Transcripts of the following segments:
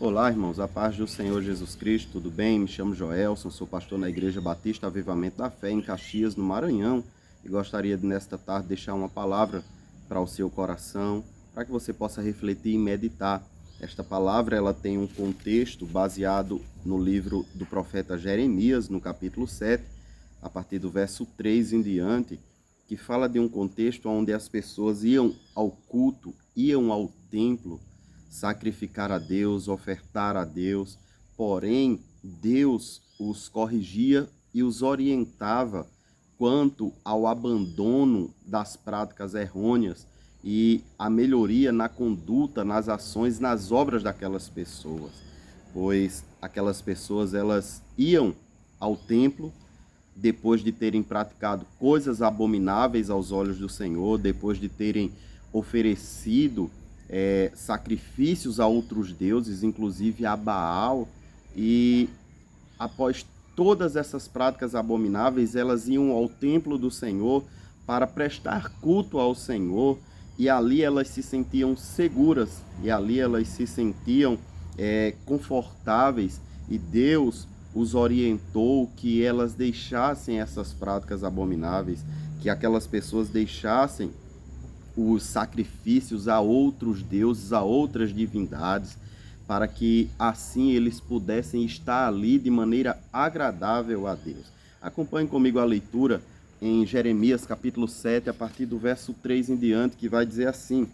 Olá, irmãos, a paz do Senhor Jesus Cristo, tudo bem? Me chamo Joelson, sou pastor na Igreja Batista Avivamento da Fé, em Caxias, no Maranhão, e gostaria de, nesta tarde, deixar uma palavra para o seu coração, para que você possa refletir e meditar. Esta palavra, ela tem um contexto baseado no livro do profeta Jeremias, no capítulo 7, a partir do verso 3 em diante, que fala de um contexto onde as pessoas iam ao culto, iam ao templo, sacrificar a Deus, ofertar a Deus, porém Deus os corrigia e os orientava quanto ao abandono das práticas errôneas e a melhoria na conduta, nas ações, nas obras daquelas pessoas, pois aquelas pessoas elas iam ao templo depois de terem praticado coisas abomináveis aos olhos do Senhor, depois de terem oferecido sacrifícios a outros deuses, inclusive a Baal, e após todas essas práticas abomináveis, elas iam ao templo do Senhor para prestar culto ao Senhor, e ali elas se sentiam seguras, e ali elas se sentiam confortáveis, e Deus os orientou que elas deixassem essas práticas abomináveis, que aquelas pessoas deixassem os sacrifícios a outros deuses, a outras divindades, para que assim eles pudessem estar ali de maneira agradável a Deus. Acompanhe comigo a leitura em Jeremias capítulo 7, a partir do verso 3 em diante, que vai dizer assim: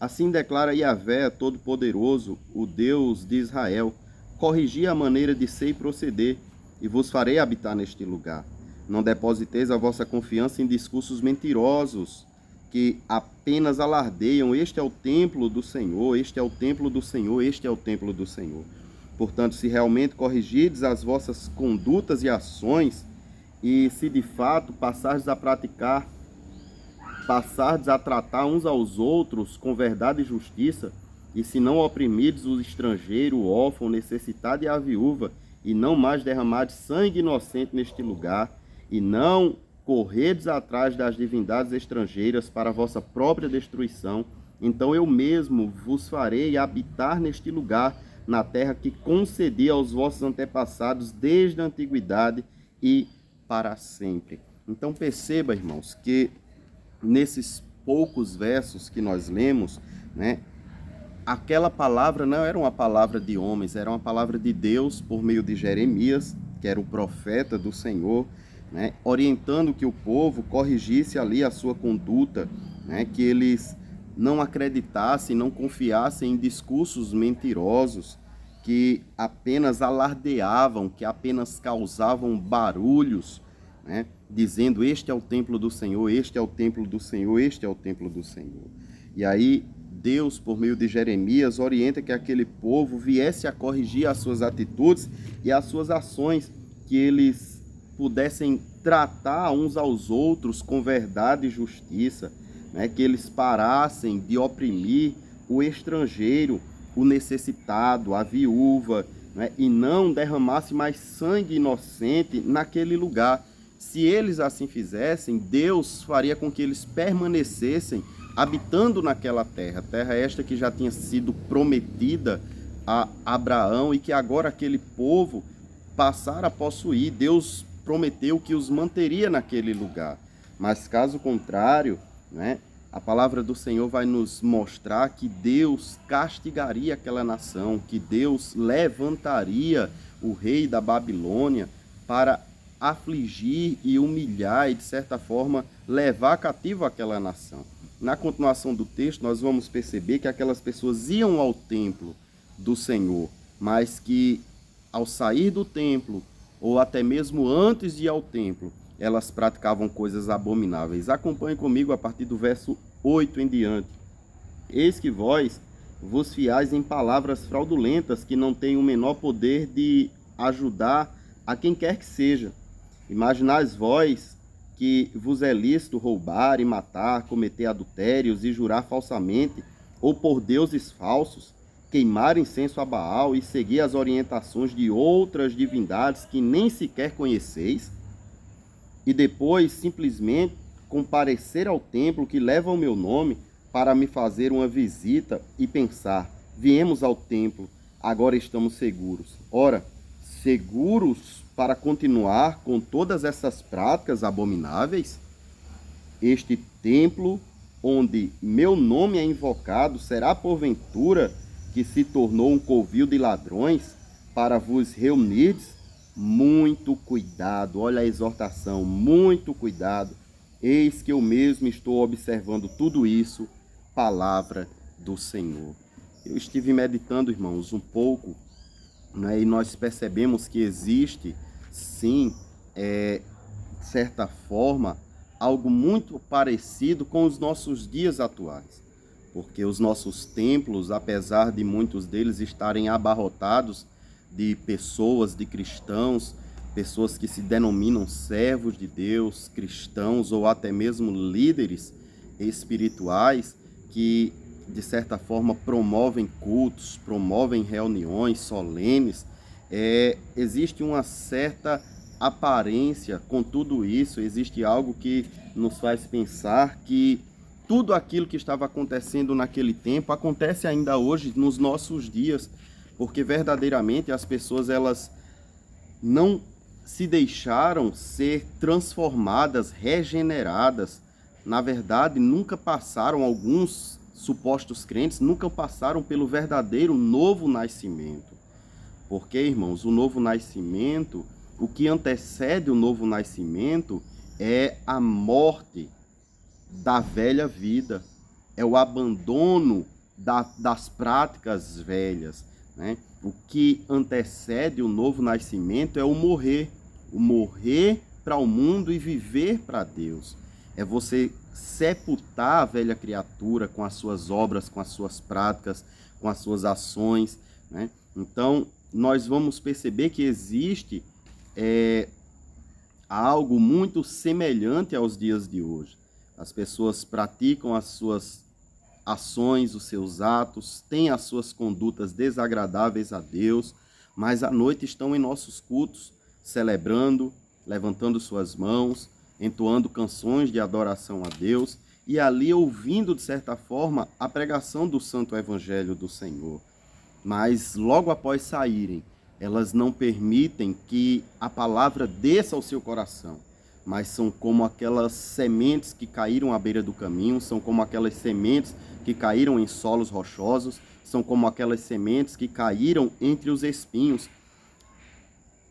Assim declara Yahvé Todo-Poderoso, o Deus de Israel: corrigi a maneira de ser e proceder, e vos farei habitar neste lugar. Não depositeis a vossa confiança em discursos mentirosos, que apenas alardeiam: este é o templo do Senhor, este é o templo do Senhor, este é o templo do Senhor. Portanto, se realmente corrigides as vossas condutas e ações, e se de fato passardes a tratar uns aos outros com verdade e justiça, e se não oprimides o estrangeiro, o órfão, o necessitado e a viúva, e não mais derramardes sangue inocente neste lugar, e não corredes atrás das divindades estrangeiras para a vossa própria destruição, então eu mesmo vos farei habitar neste lugar, na terra que concedi aos vossos antepassados desde a antiguidade e para sempre. Então perceba, irmãos, que nesses poucos versos que nós lemos, aquela palavra não era uma palavra de homens, era uma palavra de Deus por meio de Jeremias, que era o profeta do Senhor, orientando que o povo corrigisse ali a sua conduta, que eles não acreditassem, não confiassem em discursos mentirosos, que apenas alardeavam, que apenas causavam barulhos, dizendo: este é o templo do Senhor, este é o templo do Senhor, este é o templo do Senhor. E aí Deus, por meio de Jeremias, orienta que aquele povo viesse a corrigir as suas atitudes e as suas ações, que eles pudessem tratar uns aos outros com verdade e justiça, que eles parassem de oprimir o estrangeiro, o necessitado, a viúva, e não derramasse mais sangue inocente naquele lugar. Se eles assim fizessem, Deus faria com que eles permanecessem habitando naquela terra, terra esta que já tinha sido prometida a Abraão e que agora aquele povo passara a possuir. Deus prometeu que os manteria naquele lugar, mas caso contrário, a palavra do Senhor vai nos mostrar que Deus castigaria aquela nação, que Deus levantaria o rei da Babilônia para afligir e humilhar e, de certa forma, levar cativo aquela nação. Na continuação do texto, nós vamos perceber que aquelas pessoas iam ao templo do Senhor, mas que ao sair do templo, ou até mesmo antes de ir ao templo, elas praticavam coisas abomináveis. Acompanhe comigo a partir do verso 8 em diante. Eis que vós vos fiais em palavras fraudulentas, que não têm o menor poder de ajudar a quem quer que seja. Imaginais vós que vos é lícito roubar e matar, cometer adultérios e jurar falsamente, ou por deuses falsos, queimar incenso a Baal e seguir as orientações de outras divindades que nem sequer conheceis, e depois simplesmente comparecer ao templo que leva o meu nome para me fazer uma visita e pensar: viemos ao templo, agora estamos seguros. Ora, seguros para continuar com todas essas práticas abomináveis? Este templo onde meu nome é invocado será porventura que se tornou um covil de ladrões para vos reunirdes? Muito cuidado, olha a exortação, muito cuidado. Eis que eu mesmo estou observando tudo isso, palavra do Senhor. Eu estive meditando, irmãos, um pouco, né, e nós percebemos que existe, sim, de certa forma, algo muito parecido com os nossos dias atuais. Porque os nossos templos, apesar de muitos deles estarem abarrotados de pessoas, de cristãos, pessoas que se denominam servos de Deus, cristãos ou até mesmo líderes espirituais que, de certa forma, promovem cultos, promovem reuniões solenes, existe uma certa aparência com tudo isso, existe algo que nos faz pensar que tudo aquilo que estava acontecendo naquele tempo acontece ainda hoje, nos nossos dias, porque verdadeiramente as pessoas elas não se deixaram ser transformadas, regeneradas. Na verdade, nunca passaram, alguns supostos crentes, nunca passaram pelo verdadeiro novo nascimento. Porque, irmãos, o novo nascimento, o que antecede o novo nascimento é a morte da velha vida, é o abandono das práticas velhas, né? O que antecede o novo nascimento é o morrer para o mundo e viver para Deus. É você sepultar a velha criatura com as suas obras, com as suas práticas, com as suas ações, né? Então, nós vamos perceber que existe algo muito semelhante aos dias de hoje. As pessoas praticam as suas ações, os seus atos, têm as suas condutas desagradáveis a Deus, mas à noite estão em nossos cultos, celebrando, levantando suas mãos, entoando canções de adoração a Deus e ali ouvindo, de certa forma, a pregação do Santo Evangelho do Senhor. Mas logo após saírem, elas não permitem que a palavra desça ao seu coração, mas são como aquelas sementes que caíram à beira do caminho, são como aquelas sementes que caíram em solos rochosos, são como aquelas sementes que caíram entre os espinhos.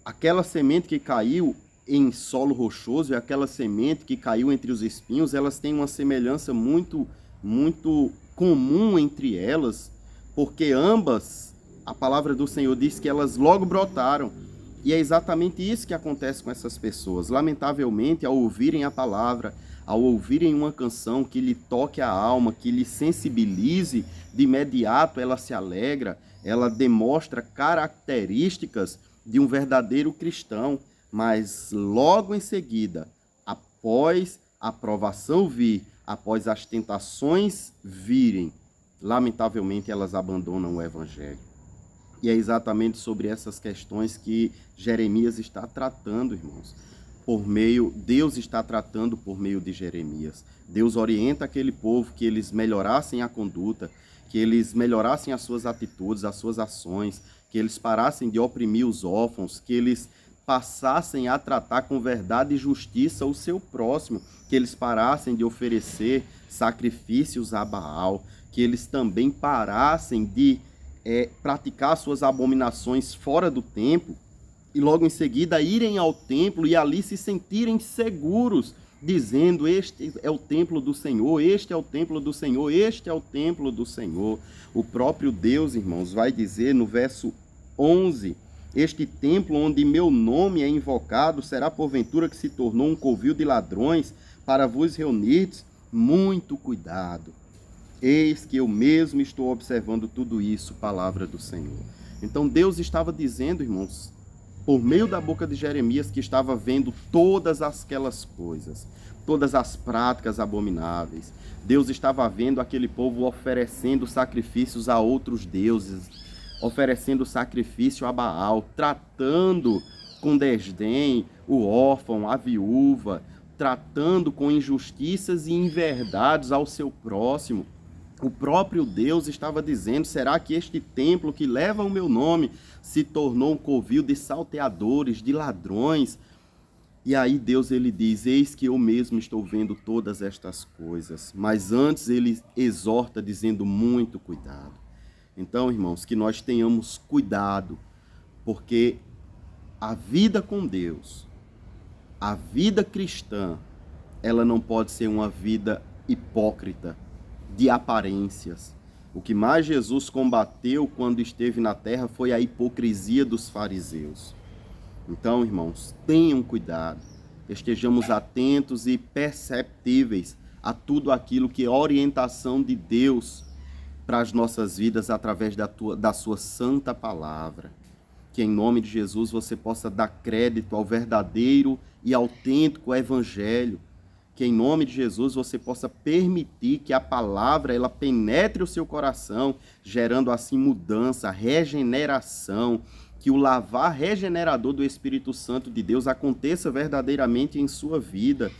Aquela semente que caiu em solo rochoso e aquela semente que caiu entre os espinhos, elas têm uma semelhança muito, muito comum entre elas, porque ambas, a palavra do Senhor diz que elas logo brotaram. E é exatamente isso que acontece com essas pessoas. Lamentavelmente, ao ouvirem a palavra, ao ouvirem uma canção que lhe toque a alma, que lhe sensibilize, de imediato ela se alegra, ela demonstra características de um verdadeiro cristão, mas logo em seguida, após a provação vir, após as tentações virem, lamentavelmente elas abandonam o Evangelho. E é exatamente sobre essas questões que Jeremias está tratando, irmãos. Deus está tratando por meio de Jeremias. Deus orienta aquele povo que eles melhorassem a conduta, que eles melhorassem as suas atitudes, as suas ações, que eles parassem de oprimir os órfãos, que eles passassem a tratar com verdade e justiça o seu próximo, que eles parassem de oferecer sacrifícios a Baal, que eles também parassem de praticar suas abominações fora do templo e logo em seguida irem ao templo e ali se sentirem seguros, dizendo: este é o templo do Senhor, este é o templo do Senhor, este é o templo do Senhor. O próprio Deus, irmãos, vai dizer no verso 11: este templo onde meu nome é invocado será porventura que se tornou um covil de ladrões para vos reunirdes? Muito cuidado. Eis que eu mesmo estou observando tudo isso, palavra do Senhor. Então Deus estava dizendo, irmãos, por meio da boca de Jeremias, que estava vendo todas aquelas coisas, todas as práticas abomináveis. Deus estava vendo aquele povo oferecendo sacrifícios a outros deuses, oferecendo sacrifício a Baal, tratando com desdém o órfão, a viúva, tratando com injustiças e inverdades ao seu próximo. O próprio Deus estava dizendo: será que este templo que leva o meu nome se tornou um covil de salteadores, de ladrões? E aí Deus ele diz: eis que eu mesmo estou vendo todas estas coisas. Mas antes ele exorta dizendo: muito cuidado. Então, irmãos, que nós tenhamos cuidado, porque a vida com Deus, a vida cristã, ela não pode ser uma vida hipócrita, de aparências. O que mais Jesus combateu quando esteve na terra foi a hipocrisia dos fariseus. Então, irmãos, tenham cuidado, estejamos atentos e perceptíveis a tudo aquilo que é orientação de Deus para as nossas vidas através da sua santa palavra. Que em nome de Jesus você possa dar crédito ao verdadeiro e autêntico evangelho. Que em nome de Jesus você possa permitir que a palavra ela penetre o seu coração, gerando assim mudança, regeneração, que o lavar regenerador do Espírito Santo de Deus aconteça verdadeiramente em sua vida.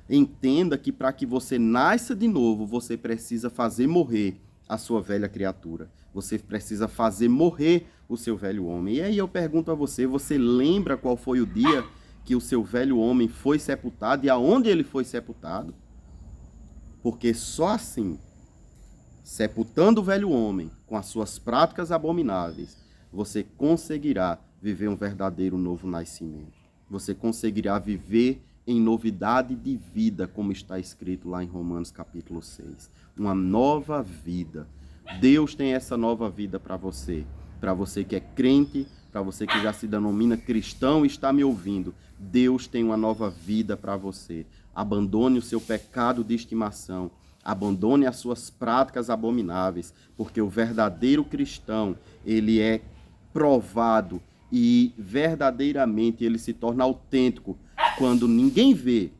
Entenda que para que você nasça de novo, você precisa fazer morrer a sua velha criatura. Você precisa fazer morrer o seu velho homem. E aí eu pergunto a você, você lembra qual foi o dia que o seu velho homem foi sepultado e aonde ele foi sepultado? Porque só assim, sepultando o velho homem com as suas práticas abomináveis, você conseguirá viver um verdadeiro novo nascimento. Você conseguirá viver em novidade de vida, como está escrito lá em Romanos capítulo 6. Uma nova vida. Deus tem essa nova vida para você que é crente, para você que já se denomina cristão e está me ouvindo. Deus tem uma nova vida para você. Abandone o seu pecado de estimação. Abandone as suas práticas abomináveis, porque o verdadeiro cristão, ele é provado e verdadeiramente ele se torna autêntico quando ninguém vê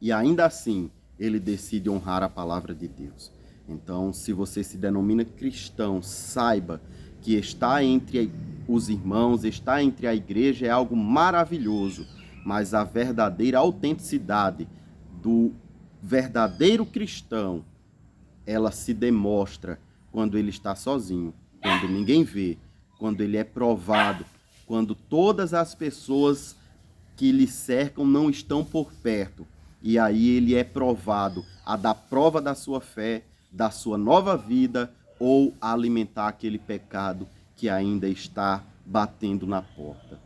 e ainda assim ele decide honrar a palavra de Deus. Então, se você se denomina cristão, saiba que estar entre os irmãos, estar entre a igreja é algo maravilhoso, mas a verdadeira autenticidade do verdadeiro cristão, ela se demonstra quando ele está sozinho, quando ninguém vê, quando ele é provado, quando todas as pessoas que lhe cercam não estão por perto. E aí ele é provado a dar prova da sua fé, da sua nova vida, ou a alimentar aquele pecado que ainda está batendo na porta.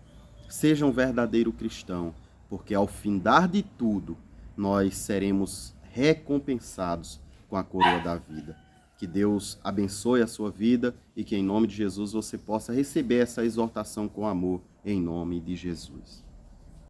Seja um verdadeiro cristão, porque ao findar de tudo, nós seremos recompensados com a coroa da vida. Que Deus abençoe a sua vida e que em nome de Jesus você possa receber essa exortação com amor, em nome de Jesus.